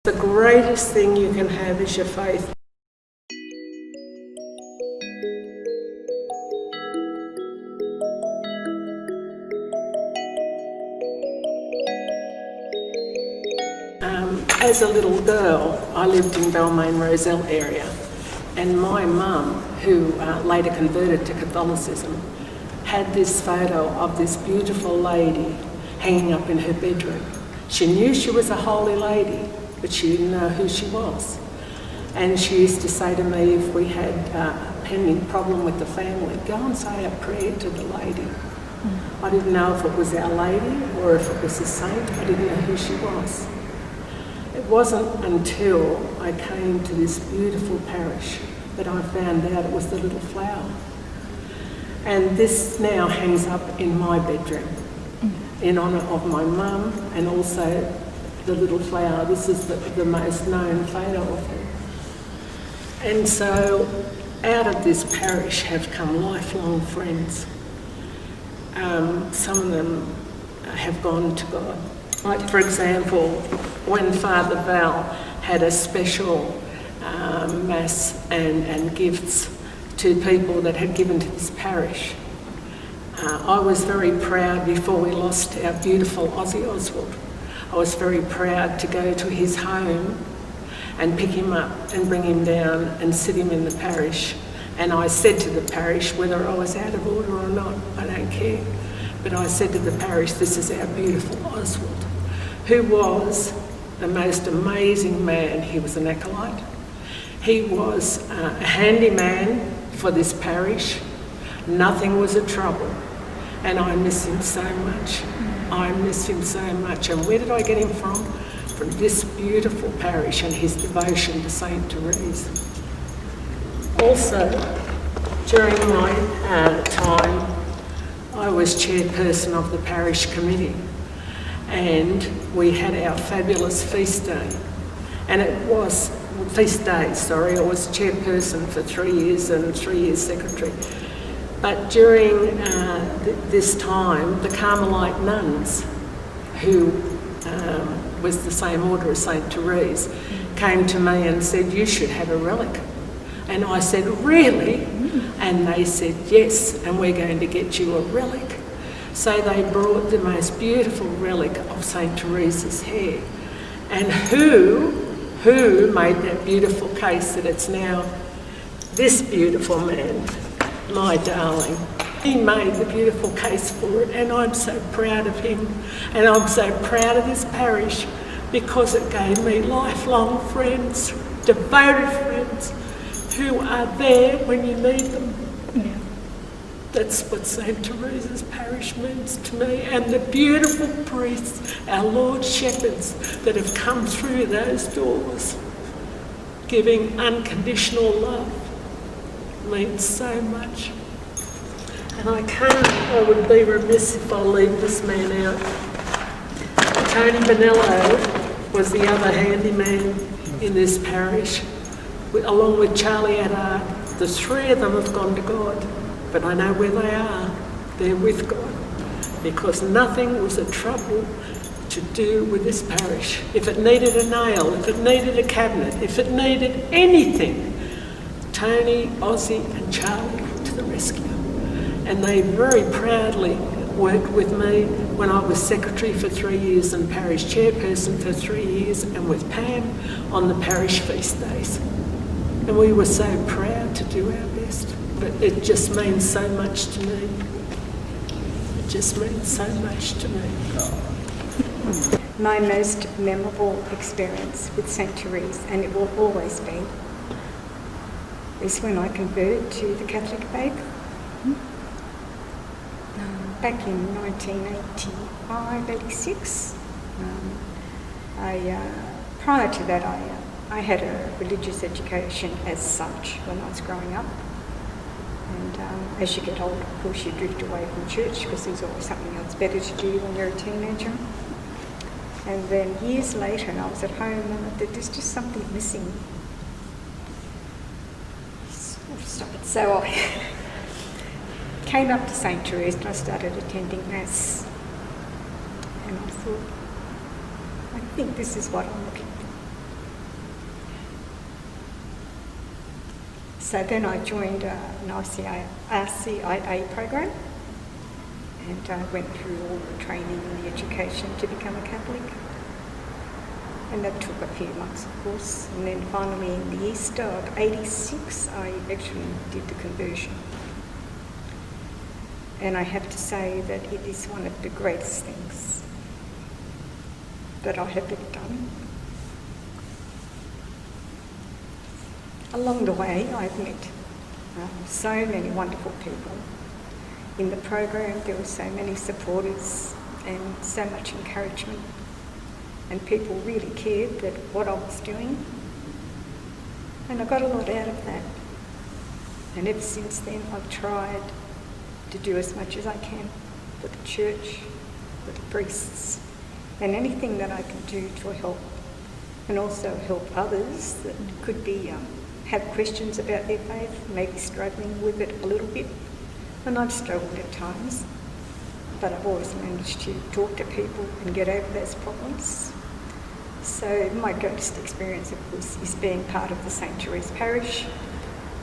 The greatest thing you can have is your faith. As a little girl, I lived in Balmain Roselle area, and my mum, who later converted to Catholicism, had this photo of this beautiful lady hanging up in her bedroom. She knew she was a holy lady, but she didn't know who she was. And she used to say to me, if we had a pending problem with the family, go and say a prayer to the lady. I didn't know if it was Our Lady or if it was a saint. I didn't know who she was. It wasn't until I came to this beautiful parish that I found out it was the Little Flower. And this now hangs up in my bedroom in honour of my mum and also the Little Flower. This is the most known photo of her. And so out of this parish have come lifelong friends. Some of them have gone to God. Like, for example, when Father Val had a special mass and gifts to people that had given to this parish, I was very proud before we lost our beautiful Ozzy Oswald. I was very proud to go to his home and pick him up and bring him down and sit him in the parish. And I said to the parish, whether I was out of order or not, I don't care. But I said to the parish, this is our beautiful Oswald, who was the most amazing man. He was an acolyte. He was a handyman for this parish. Nothing was a trouble. And I miss him so much. I miss him so much. And where did I get him from? From this beautiful parish and his devotion to St. Therese. Also, during my time, I was chairperson of the parish committee, and we had our fabulous feast day. And it was, feast day, I was chairperson for 3 years and 3 years secretary. But during this time, the Carmelite nuns, who was the same order as St. Therese, came to me and said, you should have a relic. And I said, really? And they said, yes, and we're going to get you a relic. So they brought the most beautiful relic of St. Therese's hair. And who made that beautiful case that it's now this beautiful man, my darling. He made the beautiful case for it, and I'm so proud of him. And I'm so proud of this parish because it gave me lifelong friends, devoted friends, who are there when you need them. Yeah. That's what St. Therese's parish means to me. And the beautiful priests, our Lord shepherds, that have come through those doors, giving unconditional love, means so much. And I would be remiss if I leave this man out. Tony Bonello was the other handyman in this parish, along with Charlie Addard. The three of them have gone to God, but I know where they are. They're with God, because nothing was a trouble to do with this parish. If it needed a nail, if it needed a cabinet, if it needed anything, Tony, Ozzy and Charlie went to the rescue. And they very proudly worked with me when I was secretary for 3 years and parish chairperson for 3 years, and with Pam on the parish feast days. And we were so proud to do our best. But it just means so much to me. It just means so much to me. My most memorable experience with St. Therese, and it will always be, is when I converted to the Catholic faith. Back in 1985, 86. Prior to that, I had a religious education as such when I was growing up. And as you get older, of course, you drift away from church because there's always something else better to do when you're a teenager. And then years later, and I was at home, and there's just something missing. So I came up to St. Therese and I started attending Mass. And I thought, I think this is what I'm looking for. So then I joined an RCIA program, and I went through all the training and the education to become a Catholic. And that took a few months, of course. And then finally in the Easter of '86, I actually did the conversion. And I have to say that it is one of the greatest things that I have ever done. Along the way, I've met so many wonderful people. In the program, there were so many supporters and so much encouragement. And people really cared that what I was doing. And I got a lot out of that. And ever since then, I've tried to do as much as I can for the church, for the priests, and anything that I can do to help, and also help others that could be have questions about their faith, maybe struggling with it a little bit. And I've struggled at times, but I've always managed to talk to people and get over those problems. So my greatest experience, of course, is being part of the St. Therese Parish,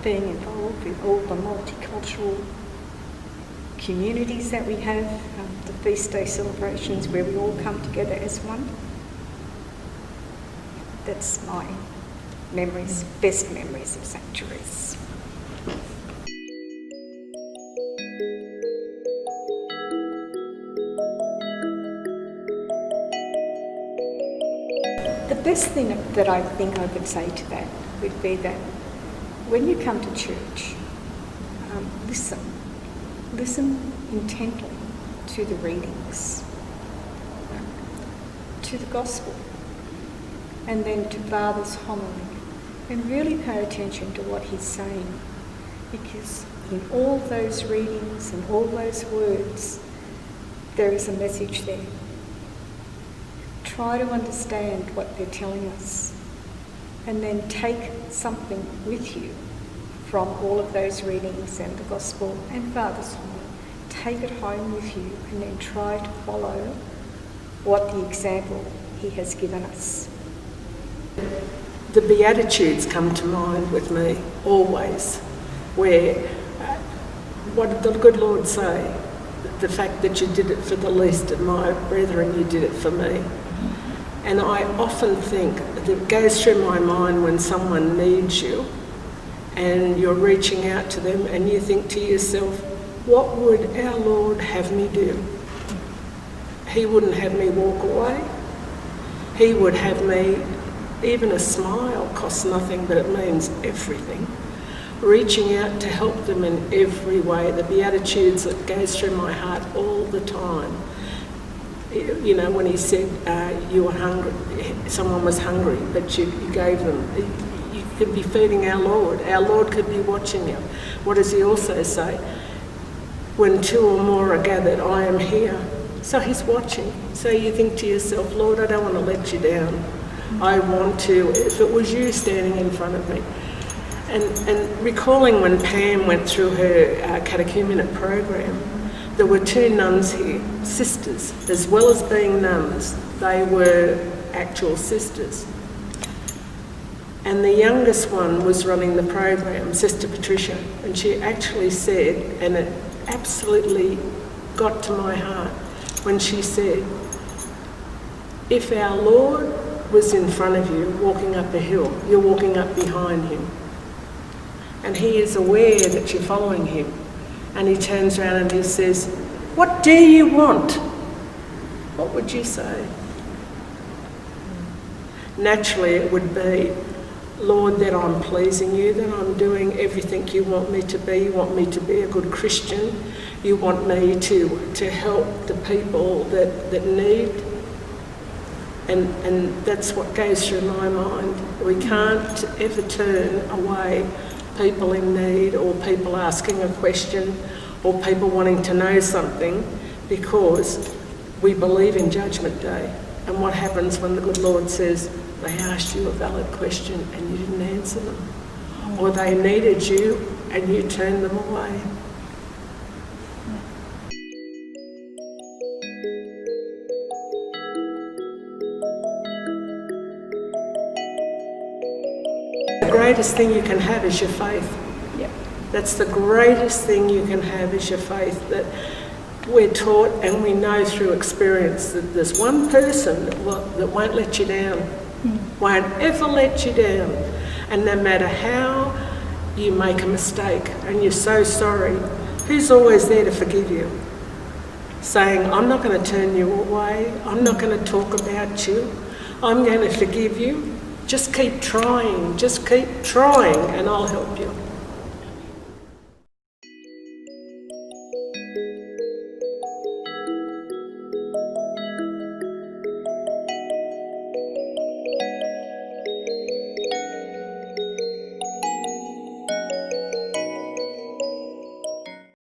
being involved with all the multicultural communities that we have, the feast day celebrations where we all come together as one. That's my memories, best memories of St. Therese. The best thing that I think I could say to that would be that when you come to church, listen intently to the readings, to the gospel, and then to Father's homily, and really pay attention to what he's saying, because in all those readings and all those words, there is a message there. Try to understand what they're telling us, and then take something with you from all of those readings and the gospel and Father's homily. Take it home with you, and then try to follow what the example he has given us. The Beatitudes come to mind with me always, where what did the good Lord say? The fact that you did it for the least of my brethren, you did it for me. And I often think that it goes through my mind when someone needs you and you're reaching out to them and you think to yourself, what would our Lord have me do? He wouldn't have me walk away. He would have me, even a smile costs nothing, but it means everything. Reaching out to help them in every way. The Beatitudes that goes through my heart all the time. You know, when he said you were hungry, someone was hungry, but you gave them. You could be feeding our Lord. Our Lord could be watching you. What does he also say? When two or more are gathered, I am here. So he's watching. So you think to yourself, Lord, I don't want to let you down. I want to, if it was you standing in front of me. And recalling when Pam went through her catechumenate program, there were two nuns here, sisters, as well as being nuns, they were actual sisters. And the youngest one was running the program, Sister Patricia, and she actually said, and it absolutely got to my heart, when she said, if our Lord was in front of you walking up a hill, you're walking up behind him. And he is aware that you're following him. And he turns around and he says, what do you want? What would you say? Naturally it would be, Lord, that I'm pleasing you, that I'm doing everything you want me to be. You want me to be a good Christian. You want me to help the people that need. And that's what goes through my mind. We can't ever turn away people in need, or people asking a question, or people wanting to know something, because we believe in Judgment Day. And what happens when the good Lord says, they asked you a valid question and you didn't answer them, or they needed you and you turned them away. The greatest thing you can have is your faith. That's the greatest thing you can have is your faith, that we're taught and we know through experience that there's one person that won't let you down, won't ever let you down. And no matter how you make a mistake and you're so sorry, who's always there to forgive you? Saying, I'm not going to turn you away, I'm not going to talk about you, I'm going to forgive you. Just keep trying and I'll help you.